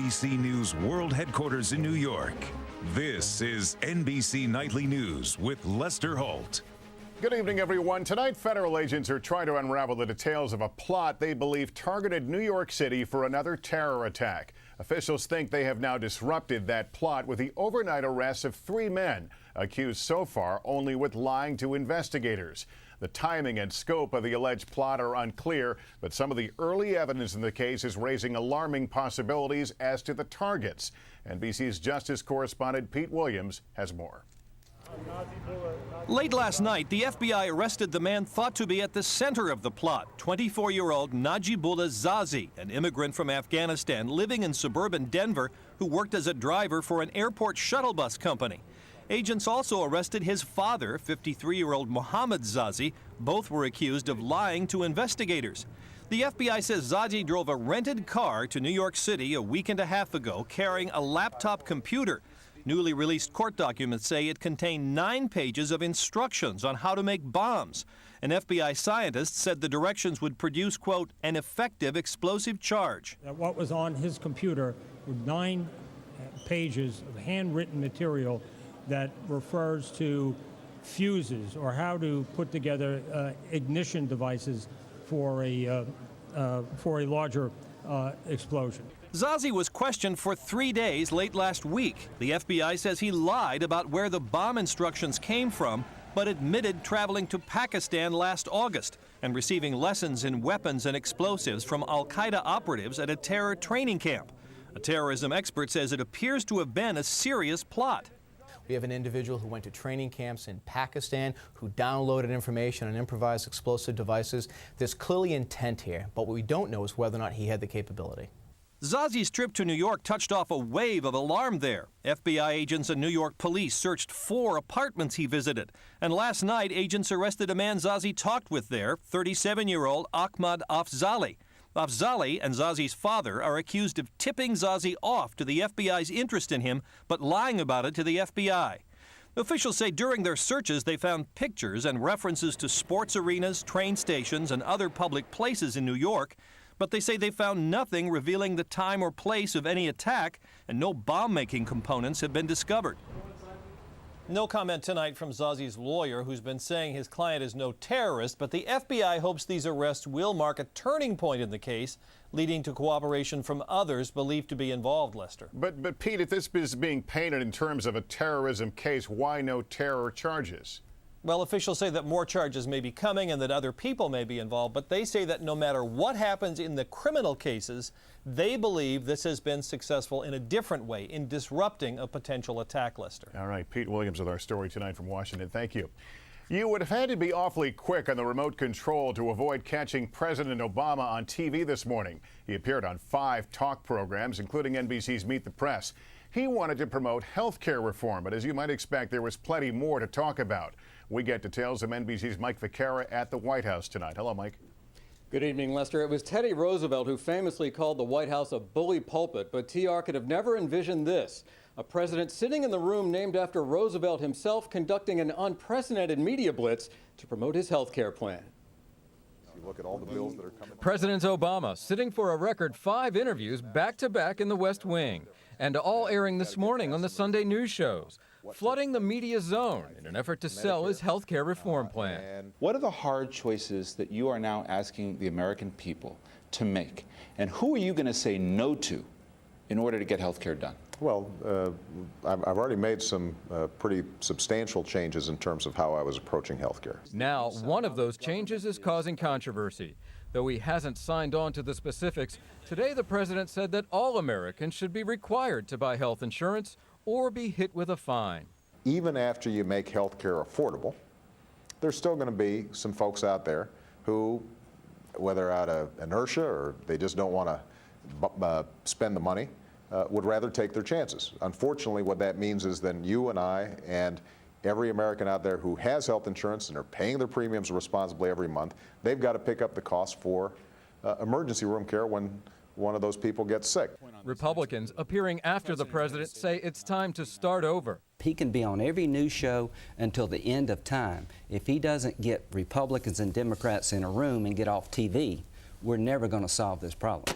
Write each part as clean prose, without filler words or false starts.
NBC News World Headquarters in New York. This is NBC Nightly News with Lester Holt. Good evening, everyone. Tonight, federal agents are trying to unravel the details of a plot they believe targeted New York City for another terror attack. Officials think they have now disrupted that plot with the overnight arrest of 3 men, accused so far only with lying to investigators. The timing and scope of the alleged plot are unclear, but some of the early evidence in the case is raising alarming possibilities as to the targets. NBC's Justice correspondent Pete Williams has more. Late last night, the FBI arrested the man thought to be at the center of the plot, 24-year-old Najibullah Zazi, an immigrant from Afghanistan living in suburban Denver who worked as a driver for an airport shuttle bus company. Agents also arrested his father, 53-year-old Mohammed Zazi. Both were accused of lying to investigators. The FBI says Zazi drove a rented car to New York City a week and a half ago carrying a laptop computer. Newly released court documents say it contained 9 pages of instructions on how to make bombs. An FBI scientist said the directions would produce, quote, an effective explosive charge. What was on his computer were 9 pages of handwritten material that refers to fuses or how to put together ignition devices for a larger explosion. Zazi was questioned for 3 days late last week. The FBI says he lied about where the bomb instructions came from, but admitted traveling to Pakistan last August and receiving lessons in weapons and explosives from al-Qaeda operatives at a terror training camp. A terrorism expert says it appears to have been a serious plot. We have an individual who went to training camps in Pakistan, who downloaded information on improvised explosive devices. There's clearly intent here, but what we don't know is whether or not he had the capability. Zazi's trip to New York touched off a wave of alarm there. FBI agents and New York police searched 4 apartments he visited. And last night, agents arrested a man Zazi talked with there, 37-year-old Ahmad Afzali. Afzali and Zazi's father are accused of tipping Zazi off to the FBI's interest in him, but lying about it to the FBI. Officials say during their searches they found pictures and references to sports arenas, train stations, and other public places in New York, but they say they found nothing revealing the time or place of any attack, and no bomb-making components have been discovered. No comment tonight from Zazi's lawyer, who's been saying his client is no terrorist, but the FBI hopes these arrests will mark a turning point in the case, leading to cooperation from others believed to be involved, Lester. But Pete, if this is being painted in terms of a terrorism case, why no terror charges? Well, officials say that more charges may be coming and that other people may be involved, but they say that no matter what happens in the criminal cases, they believe this has been successful in a different way in disrupting a potential attack, Lester. All right, Pete Williams with our story tonight from Washington. Thank you. You would have had to be awfully quick on the remote control to avoid catching President Obama on TV this morning. He appeared on 5 talk programs, including NBC's Meet the Press. He wanted to promote health care reform, but as you might expect, there was plenty more to talk about. We get details from NBC's Mike Vaccaro at the White House tonight. Hello, Mike. Good evening, Lester. It was Teddy Roosevelt who famously called the White House a bully pulpit, but TR could have never envisioned this. A president sitting in the room named after Roosevelt himself conducting an unprecedented media blitz to promote his health care plan. You look at all the bills that are coming. President Obama sitting for a record 5 interviews back-to-back in the West Wing, and all airing this morning on the Sunday news shows, flooding the media zone in an effort to sell his health care reform plan. What are the hard choices that you are now asking the American people to make? And who are you going to say no to in order to get health care done? Well, I've already made some pretty substantial changes in terms of how I was approaching health care. Now, one of those changes is causing controversy. Though he hasn't signed on to the specifics, today the president said that all Americans should be required to buy health insurance or be hit with a fine. Even after you make health care affordable, there's still going to be some folks out there who, whether out of inertia or they just don't want to spend the money, would rather take their chances. Unfortunately, what that means is then you and I and every American out there who has health insurance and are paying their premiums responsibly every month, they've got to pick up the cost for emergency room care when one of those people gets sick. Republicans appearing after the president say it's time to start over. He can be on every news show until the end of time. If he doesn't get Republicans and Democrats in a room and get off TV, we're never going to solve this problem.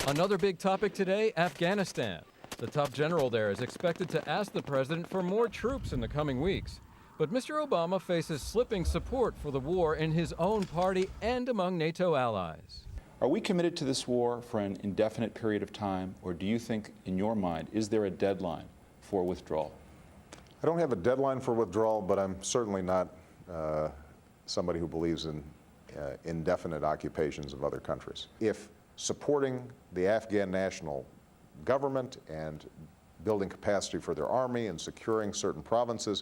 Another big topic today, Afghanistan. The top general there is expected to ask the president for more troops in the coming weeks. But Mr. Obama faces slipping support for the war in his own party and among NATO allies. Are we committed to this war for an indefinite period of time, or do you think, in your mind, is there a deadline for withdrawal? I don't have a deadline for withdrawal, but I'm certainly not somebody who believes in indefinite occupations of other countries. If supporting the Afghan national government and building capacity for their army and securing certain provinces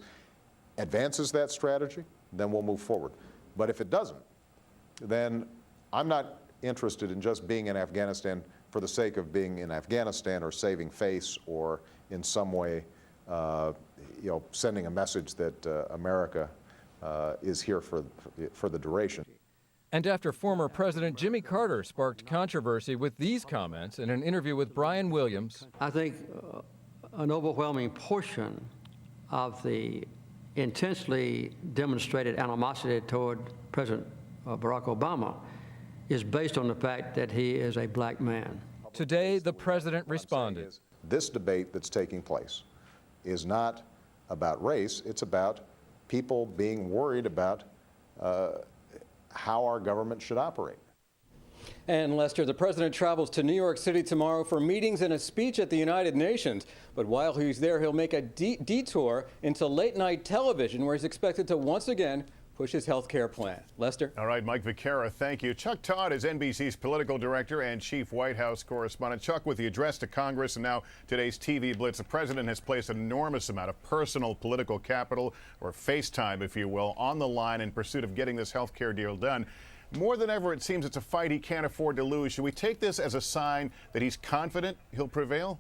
advances that strategy, then we'll move forward. But if it doesn't, then I'm not interested in just being in Afghanistan for the sake of being in Afghanistan or saving face or in some way sending a message that America is here for the duration. And after former President Jimmy Carter sparked controversy with these comments in an interview with Brian Williams, I think an overwhelming portion of the intensely demonstrated animosity toward President Barack Obama is based on the fact that he is a black man. Today, the president responded. This debate that's taking place is not about race, it's about people being worried about how our government should operate. And Lester, the president travels to New York City tomorrow for meetings and a speech at the United Nations. But while he's there, he'll make a detour into late-night television, where he's expected to once again push his health care plan. Lester? All right, Mike Vaquera, thank you. Chuck Todd is NBC's political director and chief White House correspondent. Chuck, with the address to Congress and now today's TV blitz, the president has placed an enormous amount of personal political capital, or face time, if you will, on the line in pursuit of getting this health care deal done. More than ever, it seems it's a fight he can't afford to lose. Should we take this as a sign that he's confident he'll prevail?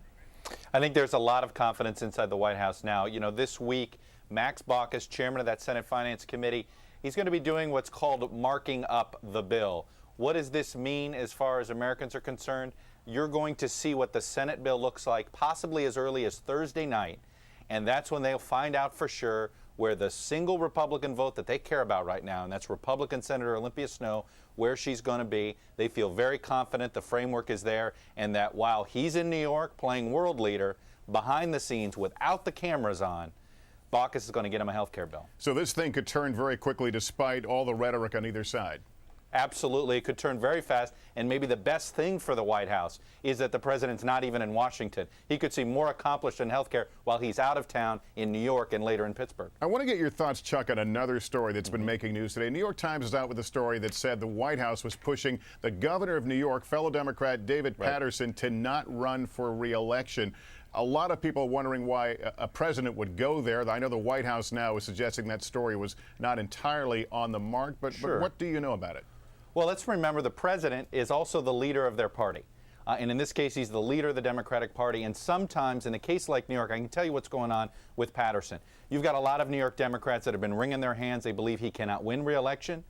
I think there's a lot of confidence inside the White House now. You know, this week, Max Baucus, chairman of that Senate Finance Committee, he's going to be doing what's called marking up the bill. What does this mean as far as Americans are concerned? You're going to see what the Senate bill looks like possibly as early as Thursday night, and that's when they'll find out for sure where the single Republican vote that they care about right now, and that's Republican Senator Olympia Snowe, where she's going to be. They feel very confident the framework is there, and that while he's in New York playing world leader, behind the scenes without the cameras on, Baucus is going to get him a health care bill. So this thing could turn very quickly despite all the rhetoric on either side. Absolutely. It could turn very fast, and maybe the best thing for the White House is that the president's not even in Washington. He could see more accomplished in health care while he's out of town in New York and later in Pittsburgh. I want to get your thoughts, Chuck, on another story that's been making news today. New York Times is out with a story that said the White House was pushing the governor of New York, fellow Democrat David Patterson, to not run for re-election. A lot of people wondering why a president would go there. I know the White House now is suggesting that story was not entirely on the mark, but what do you know about it? Well, let's remember the president is also the leader of their party. And in this case, he's the leader of the Democratic Party. And sometimes, in a case like New York, I can tell you what's going on with Patterson. You've got a lot of New York Democrats that have been wringing their hands. They believe he cannot win re-election,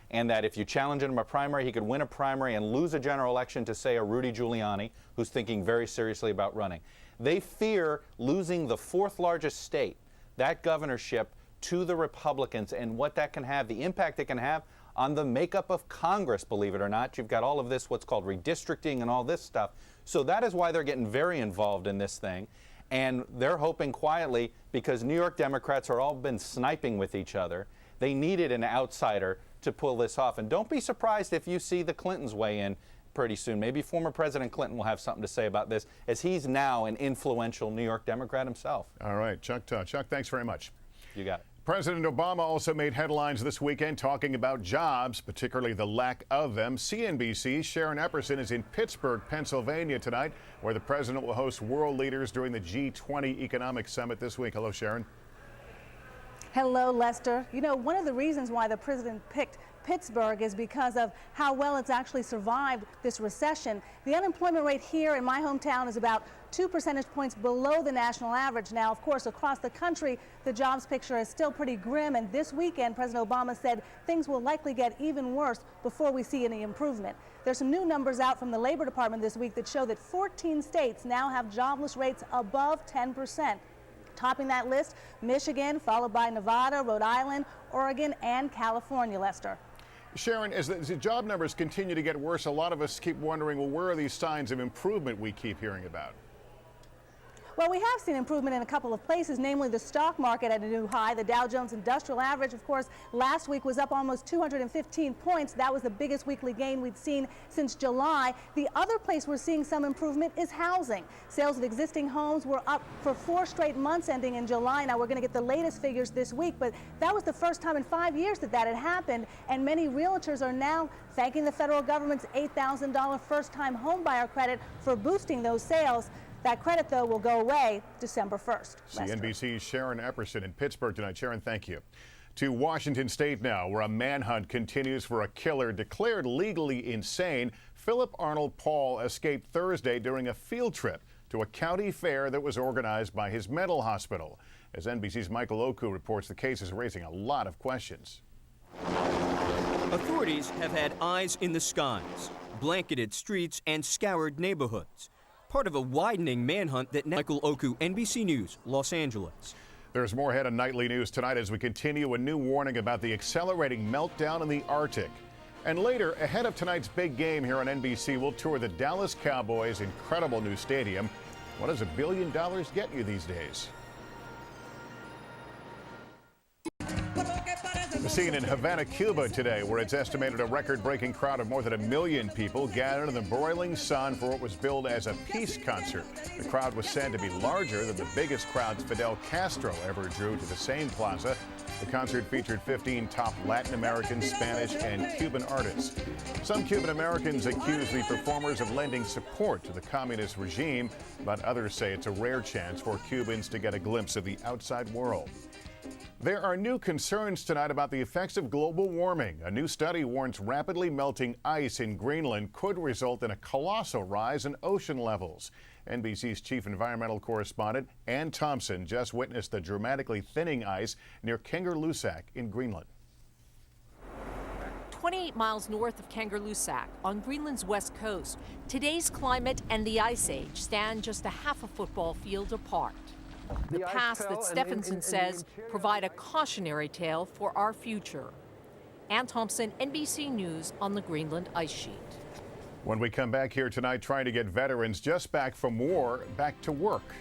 and that if you challenge him in a primary, he could win a primary and lose a general election to, say, a Rudy Giuliani, who's thinking very seriously about running. They fear losing the fourth largest state, that governorship, to the Republicans, and what that can have, the impact it can have on the makeup of Congress, believe it or not. You've got all of this, what's called redistricting and all this stuff. So that is why they're getting very involved in this thing. And they're hoping quietly, because New York Democrats are all been sniping with each other, they needed an outsider to pull this off. And don't be surprised if you see the Clintons weigh in pretty soon. Maybe former President Clinton will have something to say about this, as he's now an influential New York Democrat himself. All right, Chuck, thanks very much. You got it. President Obama also made headlines this weekend talking about jobs, particularly the lack of them. CNBC's Sharon Epperson is in Pittsburgh, Pennsylvania tonight, where the president will host world leaders during the G20 Economic Summit this week. Hello, Sharon. Hello, Lester. You know, one of the reasons why the president picked Pittsburgh is because of how well it's actually survived this recession. The unemployment rate here in my hometown is about 2 percentage points below the national average. Now, of course, across the country, the jobs picture is still pretty grim. And this weekend, President Obama said things will likely get even worse before we see any improvement. There's some new numbers out from the Labor Department this week that show that 14 states now have jobless rates above 10%. Topping that list, Michigan, followed by Nevada, Rhode Island, Oregon, and California, Lester. Sharon, as the job numbers continue to get worse, a lot of us keep wondering, well, where are these signs of improvement we keep hearing about? Well, we have seen improvement in a couple of places, namely the stock market at a new high. The Dow Jones Industrial Average, of course, last week was up almost 215 points. That was the biggest weekly gain we'd seen since July. The other place we're seeing some improvement is housing. Sales of existing homes were up for 4 straight months ending in July. Now, we're going to get the latest figures this week, but that was the first time in 5 years that had happened, and many realtors are now thanking the federal government's $8,000 first-time homebuyer credit for boosting those sales. That credit, though, will go away December 1st. CNBC's Sharon Epperson in Pittsburgh tonight. Sharon, thank you. To Washington State now, where a manhunt continues for a killer declared legally insane. Philip Arnold Paul escaped Thursday during a field trip to a county fair that was organized by his mental hospital. As NBC's Michael Oku reports, the case is raising a lot of questions. Authorities have had eyes in the skies, blanketed streets, and scoured neighborhoods. Part of a widening manhunt that Michael Oku, NBC News, Los Angeles. There's more ahead on Nightly News tonight as we continue a new warning about the accelerating meltdown in the Arctic. And later, ahead of tonight's big game here on NBC, we'll tour the Dallas Cowboys' incredible new stadium. What does $1 billion get you these days? The scene in Havana, Cuba today, where it's estimated a record-breaking crowd of more than 1 million people gathered in the broiling sun for what was billed as a peace concert. The crowd was said to be larger than the biggest crowds Fidel Castro ever drew to the same plaza. The concert featured 15 top Latin American, Spanish, and Cuban artists. Some Cuban Americans accuse the performers of lending support to the communist regime, but others say it's a rare chance for Cubans to get a glimpse of the outside world. There are new concerns tonight about the effects of global warming. A new study warns rapidly melting ice in Greenland could result in a colossal rise in ocean levels. NBC's chief environmental correspondent, Ann Thompson, just witnessed the dramatically thinning ice near Kangerlussuaq in Greenland. 28 miles north of Kangerlussuaq on Greenland's west coast, today's climate and the ice age stand just a half a football field apart. The past that Stephenson says provide a cautionary tale for our future. Ann Thompson, NBC News on the Greenland ice sheet. When we come back here tonight, trying to get veterans just back from war back to work.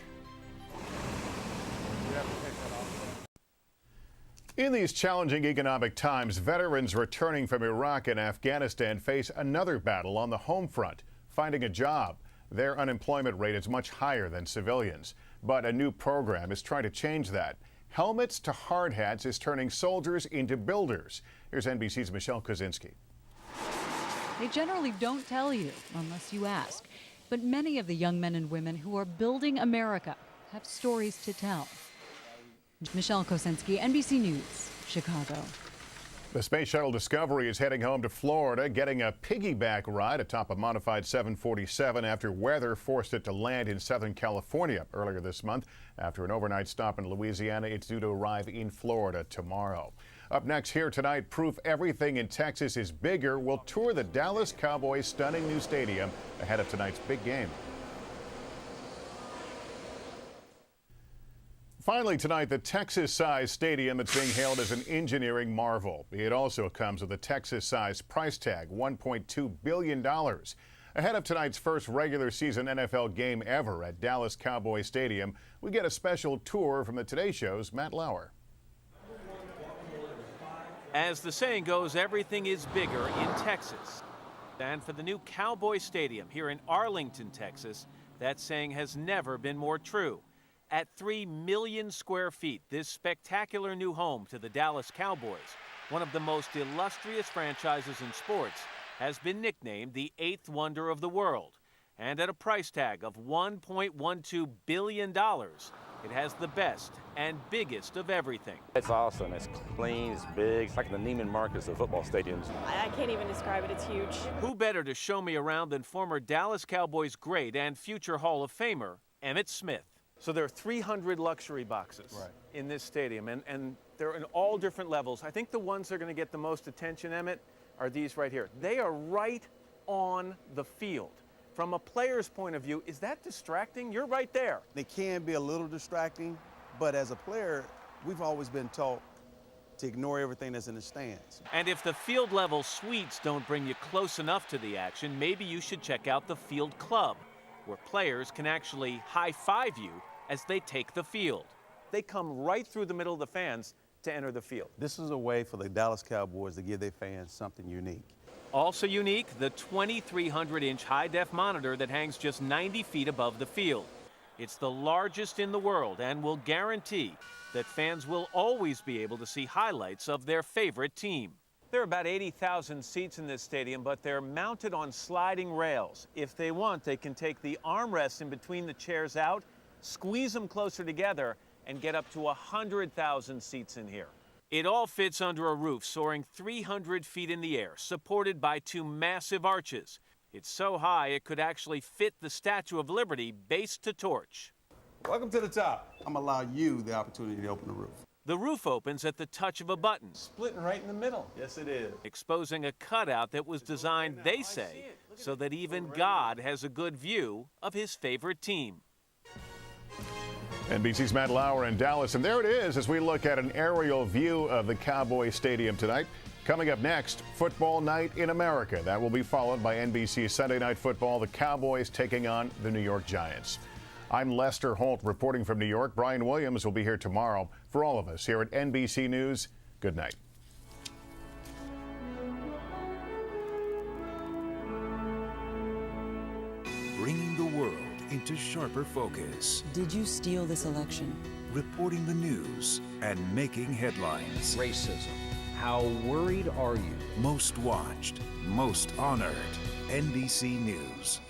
In these challenging economic times, veterans returning from Iraq and Afghanistan face another battle on the home front, finding a job. Their unemployment rate is much higher than civilians. But a new program is trying to change that. Helmets to hard hats is turning soldiers into builders. Here's NBC's Michelle Kosinski. They generally don't tell you unless you ask. But many of the young men and women who are building America have stories to tell. Michelle Kosinski, NBC News, Chicago. The Space Shuttle Discovery is heading home to Florida, getting a piggyback ride atop a modified 747 after weather forced it to land in Southern California earlier this month. After an overnight stop in Louisiana, it's due to arrive in Florida tomorrow. Up next here tonight, proof everything in Texas is bigger. We'll tour the Dallas Cowboys' stunning new stadium ahead of tonight's big game. Finally tonight, the Texas-sized stadium that's being hailed as an engineering marvel. It also comes with a Texas-sized price tag, $1.2 billion. Ahead of tonight's first regular season NFL game ever at Dallas Cowboys Stadium, we get a special tour from the Today Show's Matt Lauer. As the saying goes, everything is bigger in Texas. And for the new Cowboys Stadium here in Arlington, Texas, that saying has never been more true. At 3 million square feet, this spectacular new home to the Dallas Cowboys, one of the most illustrious franchises in sports, has been nicknamed the 8th wonder of the world. And at a price tag of $1.12 billion, it has the best and biggest of everything. It's awesome. It's clean, it's big. It's like the Neiman Marcus of football stadiums. I can't even describe it. It's huge. Who better to show me around than former Dallas Cowboys great and future Hall of Famer, Emmitt Smith. So there are 300 luxury boxes in this stadium, and they're in all different levels. I think the ones that are going to get the most attention, Emmitt, are these right here. They are right on the field. From a player's point of view, is that distracting? You're right there. They can be a little distracting, but as a player, we've always been taught to ignore everything that's in the stands. And if the field level suites don't bring you close enough to the action, maybe you should check out the Field Club, where players can actually high-five you as they take the field. They come right through the middle of the fans to enter the field. This is a way for the Dallas Cowboys to give their fans something unique. Also unique, the 2,300-inch high-def monitor that hangs just 90 feet above the field. It's the largest in the world and will guarantee that fans will always be able to see highlights of their favorite team. There are about 80,000 seats in this stadium, but they're mounted on sliding rails. If they want, they can take the armrests in between the chairs out, squeeze them closer together, and get up to 100,000 seats in here. It all fits under a roof soaring 300 feet in the air, supported by two massive arches. It's so high it could actually fit the Statue of Liberty base to torch. Welcome to the top. I'm gonna allow you the opportunity to open the roof. The roof opens at the touch of a button. Splitting right in the middle. Yes, it is. Exposing a cutout that was designed, they say, so that even God has a good view of his favorite team. NBC's Matt Lauer in Dallas, and there it is as we look at an aerial view of the Cowboys Stadium tonight. Coming up next, Football Night in America. That will be followed by NBC's Sunday Night Football, the Cowboys taking on the New York Giants. I'm Lester Holt reporting from New York. Brian Williams will be here tomorrow. For all of us here at NBC News, good night. Bringing the world into sharper focus. Did you steal this election? Reporting the news and making headlines. Racism. How worried are you? Most watched, most honored. NBC News.